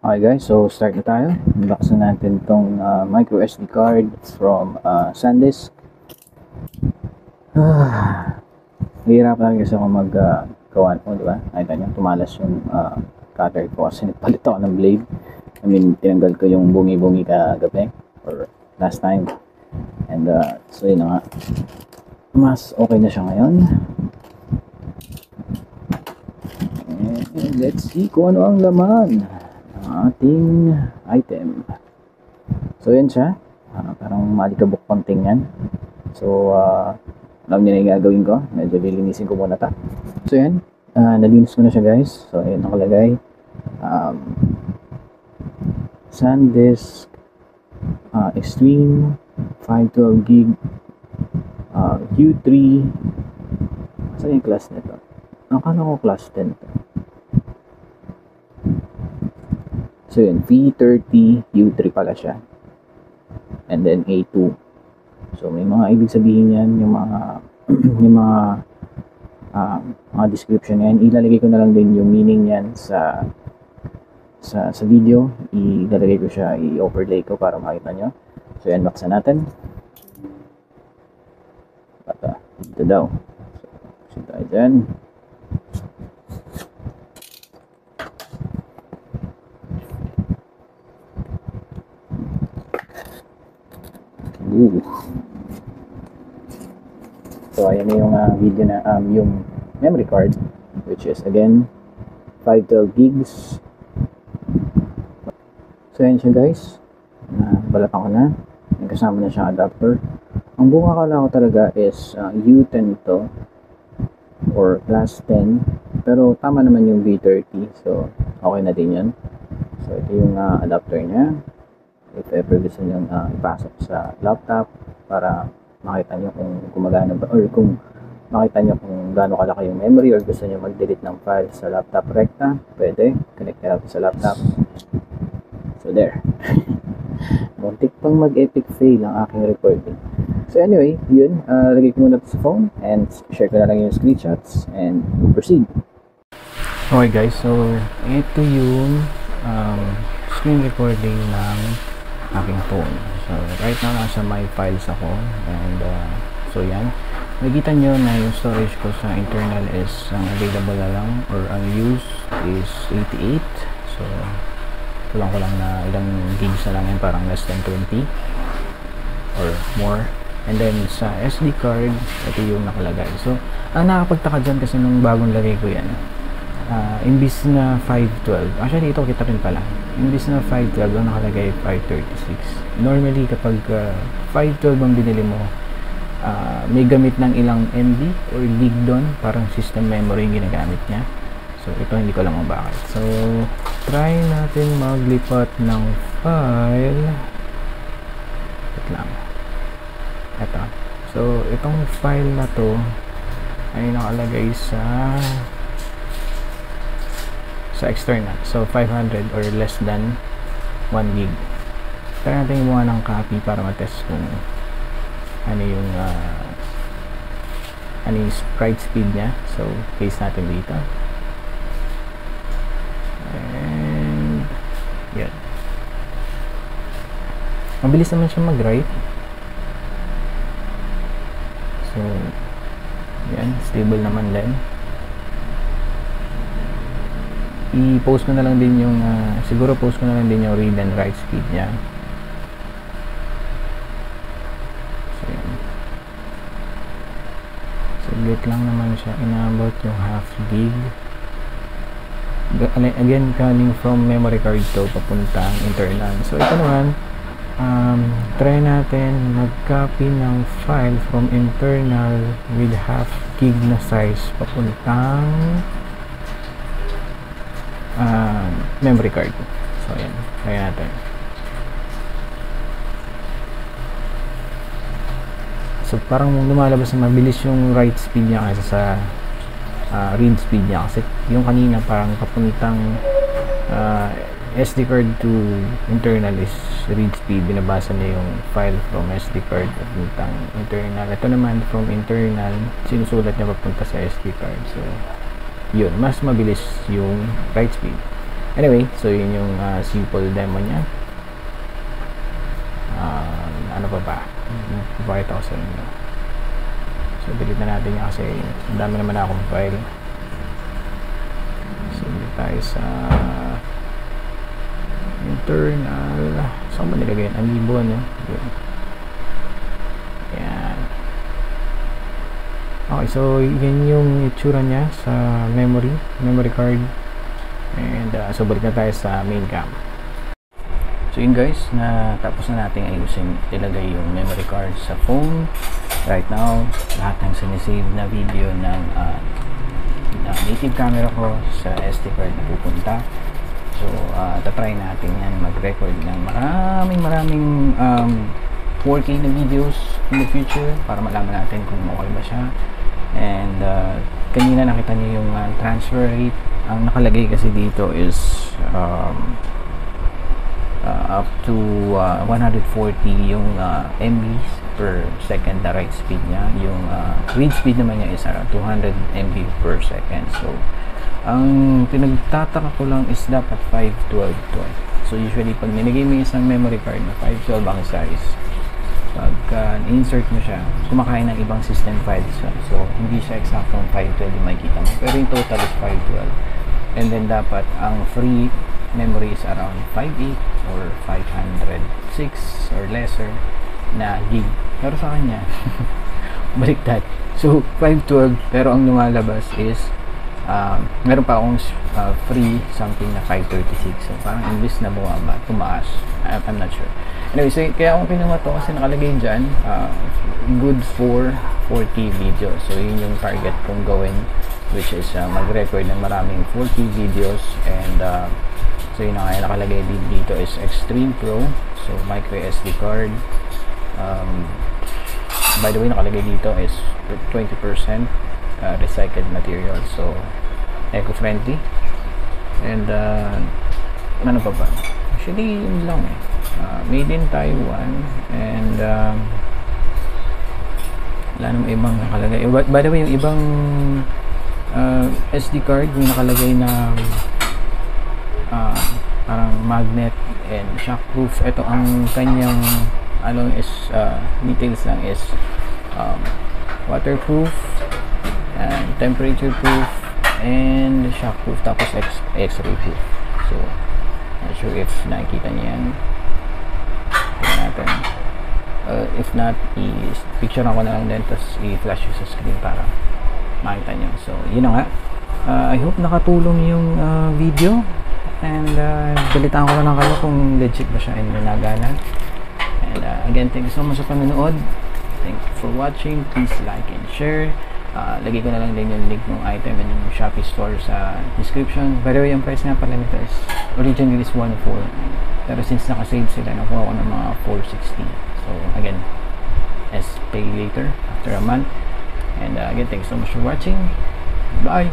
Okay guys, so start na tayo. Unboxin natin itong micro SD card from SanDisk. Nahihirapan kasi ako gawa po, di ba? Nakita nyo, tumalas yung cutter ko kasi nagpalit ako ng blade. I mean, tinanggal ko yung bungi-bungi kagabi or last time. And so yun na nga. Mas okay na siya ngayon. And let's see kung ano ang laman ating item. So yan siya, parang malikabok konting yan. So alam niyo na yung gagawin ko, medyo lilinisin ko muna ta. So yan, nalinis ko na siya guys. So yun nakalagay SanDisk Extreme 512 gig Q3. Saan yung class nito? Akala ko class 10 to. So yun, V30 U3 pala siya. And then A2. So may mga ibig sabihin yan, yung mga yung mga description yan. Ilalagay ko na lang din yung meaning yan sa video. Ilalagay ko siya, i-overlay ko para makita nyo. So yan, baksan natin. At dito daw. So tayo dyan. So ayan na yung video na yung memory card, which is again 512 gigs. So ayan siya guys, balatan ko na, may kasama na siyang adapter. Ang buong akala ko talaga is U10 to or class 10, pero tama naman yung V30, so okay na din yan. So ito yung adapter niya. If ever gusto nyo ipasok sa laptop para makita nyo kung gumagana ba, or kung makita nyo kung gaano kalaki yung memory, or gusto nyo mag-delete ng file sa laptop rekta, pwede, connect na natin sa laptop. So there. Muntik pang mag-epic fail ang aking recording. So anyway, yun, lagay ko muna sa phone and share ko na lang yung screenshots and proceed. Okay guys, so ito yung screen recording ng aking phone. So right now nasa my files ako, and so yan, nakikita nyo na yung storage ko sa internal is available na lang, or ang use is 88. So kulang ko lang na ilang gigs na lang yan, parang less than 20 or more. And then sa SD card, ito yung nakalagay. So nakakapagtaka dyan kasi nung bagong lagay ko yan, imbis na 512, actually ito kita rin pala, imbis na 512 ang nakalagay 536. Normally kapag 512 ang binili mo, may gamit ng ilang MB or gig doon, parang system memory yung ginagamit niya. So ito hindi ko alam kung bakit. So try natin maglipat ng file. Wait lang, ito. So itong file na to ay nakalagay sa external, so 500 or less than 1 gig. Try natin gumawa ng copy para matest kung ano yung write speed nya. So paste natin dito, and yan, mabilis naman siya mag-write. So yan, stable naman din. I-post ko na lang din yung siguro post ko na lang din yung read and write speed niya. So yan, saglit lang naman siya, inabot yung half gig. Again, coming from memory card to papuntang internal. So ito naman, try natin mag-copy ng file from internal with half gig na size papuntang memory card. So ayan, try natin. So parang lumalabas na mabilis yung write speed niya kaysa sa read speed niya, kasi yung kanina parang papuntang SD card to internal is read speed, binabasa niya yung file from SD card papuntang internal. Ito naman from internal, sinusulat niya papunta sa SD card. So yun, mas mabilis yung write speed. Anyway, so yun yung simple demo niya. Ano pa ba? Ipakita ko sa inyo. So delete na natin yan kasi ang dami naman akong file. So delete tayo sa internal. Saan ba nilagay yan? Amiibo, no? Yan. Okay, so yan yung itsura niya sa memory card. And so balik na tayo sa main cam. So yun guys, tapos na natin ayusin ilagay yung memory card sa phone. Right now, lahat ng sinisave na video ng native camera ko sa SD card na pupunta. So tatry natin yan mag-record ng maraming 4K na videos in the future para malaman natin kung okay ba siya. And kanina nakita niyo yung transfer rate. Ang nakalagay kasi dito is up to 140 yung MB per second na write speed niya. Yung read speed naman niya is around 200 MB per second. So ang pinagtataka ko lang is dapat 512 to. So usually pag nilagay mo isang memory card na 512 ang size, pag insert mo siya, kumakain ng ibang system files siya. So hindi siya eksaktong 512 yung makikita mo, pero yung total is 512. And then dapat ang free memory is around 58 or 506 or lesser na gig. Pero sa kanya baliktad. So 512 pero ang lumalabas is meron pa akong free something na 536. So parang imbis na bumaba, tumaas. I'm not sure. Anyway, so kaya akong kinuha to kasi nakalagay dyan good for 4K video. So yun yung target kong gawin, which is mag-record ng maraming 4K videos. And so yun na nga nakalagay dito is Extreme Pro. So micro SD card. By the way, nakalagay dito is 20% recycled material. So eco-friendly. And ano pa ba? Actually yun lang eh. Made in Taiwan. And wala namang ibang nakalagay. By the way, yung ibang SD card yung nakalagay na parang magnet and shockproof. Ito ang kanyang ano is details lang is waterproof and temperature proof and shockproof, tapos x-ray proof. So not sure if nakikita niyo yan. Tingnan natin. If not, i-picture ako na lang din, tapos i-flash yung sa screen para makita nyo. So yun na nga. I hope nakatulong yung video. And balitaan ko na lang kayo kung legit ba siya and nagana. And again, thank you so much sa panonood. Thank you for watching. Please like and share. Lagay ko na lang din yung link ng item and yung Shopee store sa description. By the way, yung price nga pala nito is originally is 1.4, pero since nakasave sila, nakuha ko ng mga 460. So again, as pay later after a month. And again, thanks so much for watching. Bye.